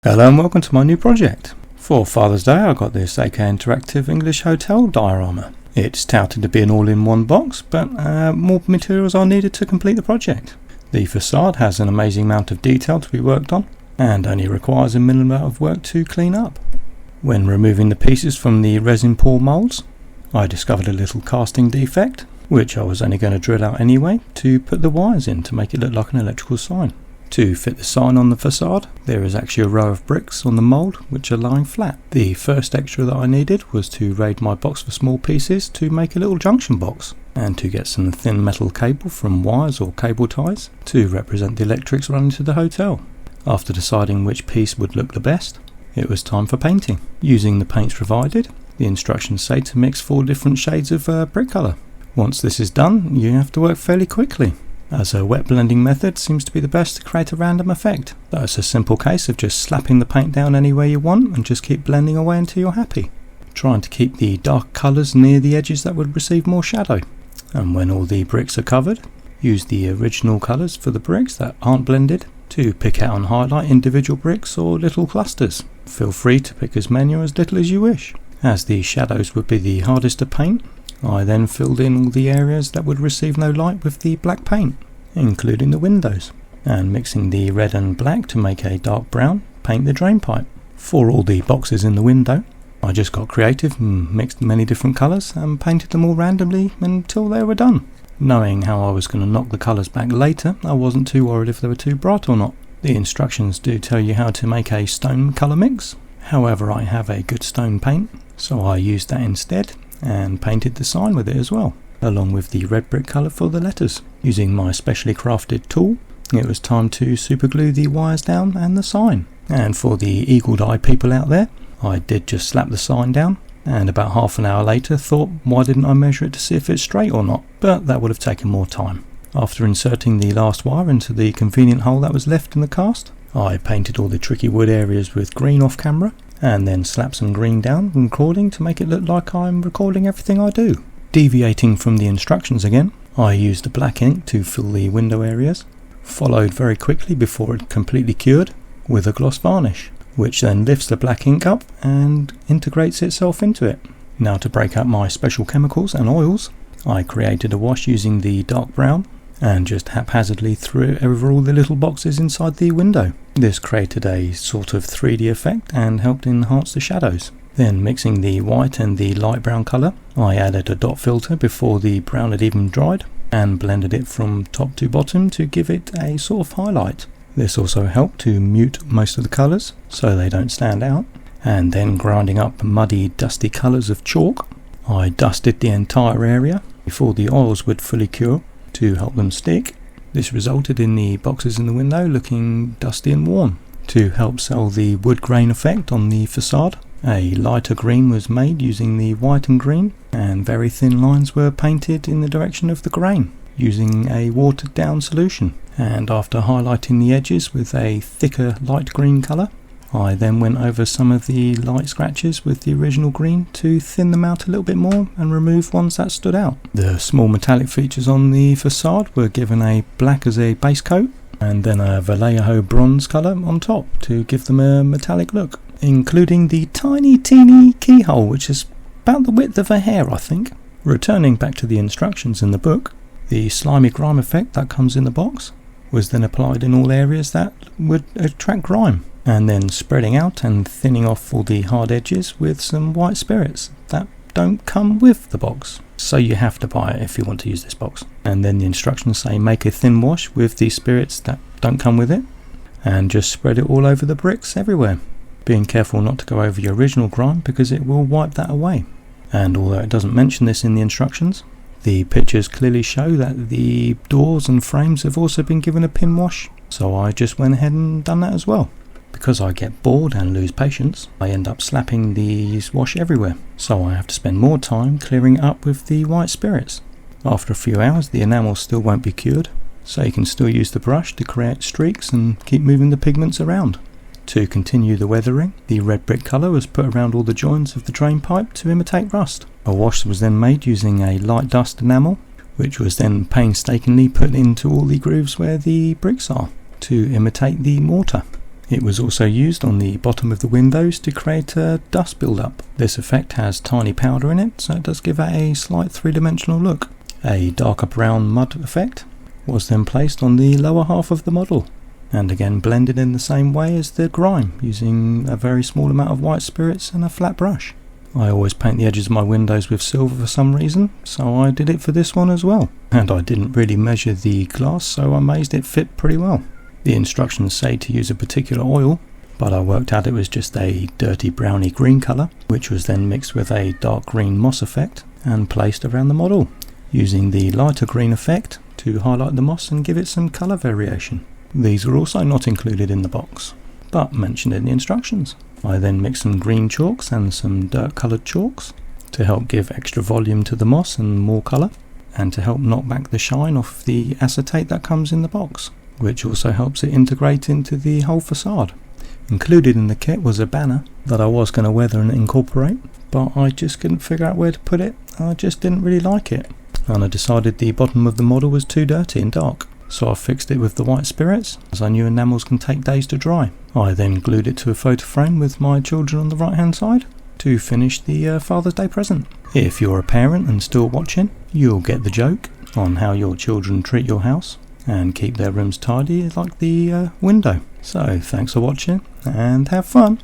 Hello and welcome to my new project. For Father's Day I got this AK Interactive English Hotel diorama. It's touted to be an all-in-one box, but more materials are needed to complete the project. The facade has an amazing amount of detail to be worked on, and only requires a minimum amount of work to clean up. When removing the pieces from the resin pour moulds, I discovered a little casting defect, which I was only going to drill out anyway to put the wires in to make it look like an electrical sign. To fit the sign on the facade, there is actually a row of bricks on the mould which are lying flat. The first extra that I needed was to raid my box for small pieces to make a little junction box, and to get some thin metal cable from wires or cable ties to represent the electrics running to the hotel. After deciding which piece would look the best, it was time for painting. Using the paints provided, the instructions say to mix 4 different shades of brick colour. Once this is done, you have to work fairly quickly, as a wet blending method seems to be the best to create a random effect. So it's a simple case of just slapping the paint down anywhere you want and just keep blending away until you're happy. Trying to keep the dark colours near the edges that would receive more shadow. And when all the bricks are covered, use the original colours for the bricks that aren't blended to pick out and highlight individual bricks or little clusters. Feel free to pick as many or as little as you wish. As the shadows would be the hardest to paint, I then filled in all the areas that would receive no light with the black paint, including the windows, and mixing the red and black to make a dark brown, paint the drain pipe. For all the boxes in the window, I just got creative and mixed many different colours and painted them all randomly until they were done. Knowing how I was going to knock the colours back later, I wasn't too worried if they were too bright or not. The instructions do tell you how to make a stone colour mix. However, I have a good stone paint, so I used that instead and painted the sign with it as well, along with the red brick colour for the letters. Using my specially crafted tool, it was time to superglue the wires down and the sign. And for the eagle eye people out there, I did just slap the sign down, and about half an hour later thought, why didn't I measure it to see if it's straight or not? But that would have taken more time. After inserting the last wire into the convenient hole that was left in the cast, I painted all the tricky wood areas with green off camera, and then slapped some green down when recording to make it look like I'm recording everything I do. Deviating from the instructions again, I used the black ink to fill the window areas, followed very quickly before it completely cured with a gloss varnish, which then lifts the black ink up and integrates itself into it. Now to break up my special chemicals and oils, I created a wash using the dark brown and just haphazardly threw it over all the little boxes inside the window. This created a sort of 3D effect and helped enhance the shadows. Then mixing the white and the light brown colour, I added a dot filter before the brown had even dried and blended it from top to bottom to give it a sort of highlight. This also helped to mute most of the colours so they don't stand out. And then grinding up muddy dusty colours of chalk, I dusted the entire area before the oils would fully cure to help them stick. This resulted in the boxes in the window looking dusty and worn. To help sell the wood grain effect on the facade, a lighter green was made using the white and green, and very thin lines were painted in the direction of the grain using a watered down solution. And after highlighting the edges with a thicker light green colour, I then went over some of the light scratches with the original green to thin them out a little bit more and remove ones that stood out. The small metallic features on the facade were given a black as a base coat, and then a Vallejo bronze colour on top to give them a metallic look, including the tiny teeny keyhole which is about the width of a hair, I think. Returning back to the instructions in the book, the slimy grime effect that comes in the box was then applied in all areas that would attract grime, and then spreading out and thinning off all the hard edges with some white spirits that don't come with the box, so you have to buy it if you want to use this box. And then the instructions say make a thin wash with the spirits that don't come with it, and just spread it all over the bricks everywhere, being careful not to go over your original grime because it will wipe that away. And although it doesn't mention this in the instructions, the pictures clearly show that the doors and frames have also been given a pin wash, so I just went ahead and done that as well. Because I get bored and lose patience, I end up slapping these wash everywhere, so I have to spend more time clearing it up with the white spirits. After a few hours the enamel still won't be cured, so you can still use the brush to create streaks and keep moving the pigments around. To continue the weathering, the red brick colour was put around all the joints of the drain pipe to imitate rust. A wash was then made using a light dust enamel, which was then painstakingly put into all the grooves where the bricks are to imitate the mortar. It was also used on the bottom of the windows to create a dust build-up. This effect has tiny powder in it, so it does give it a slight three-dimensional look. A darker brown mud effect was then placed on the lower half of the model, and again blended in the same way as the grime, using a very small amount of white spirits and a flat brush. I always paint the edges of my windows with silver for some reason, so I did it for this one as well. And I didn't really measure the glass, so I'm amazed it fit pretty well. The instructions say to use a particular oil, but I worked out it was just a dirty browny green colour, which was then mixed with a dark green moss effect and placed around the model, using the lighter green effect to highlight the moss and give it some colour variation. These are also not included in the box, but mentioned in the instructions. I then mixed some green chalks and some dirt coloured chalks to help give extra volume to the moss and more colour, and to help knock back the shine off the acetate that comes in the box, which also helps it integrate into the whole facade. Included in the kit was a banner that I was going to weather and incorporate, but I just couldn't figure out where to put it. I just didn't really like it, and I decided the bottom of the model was too dirty and dark, so I fixed it with the white spirits, as I knew enamels can take days to dry. I then glued it to a photo frame with my children on the right hand side to finish the Father's Day present. If you're a parent and still watching, you'll get the joke on how your children treat your house and keep their rooms tidy like the window. So thanks for watching and have fun.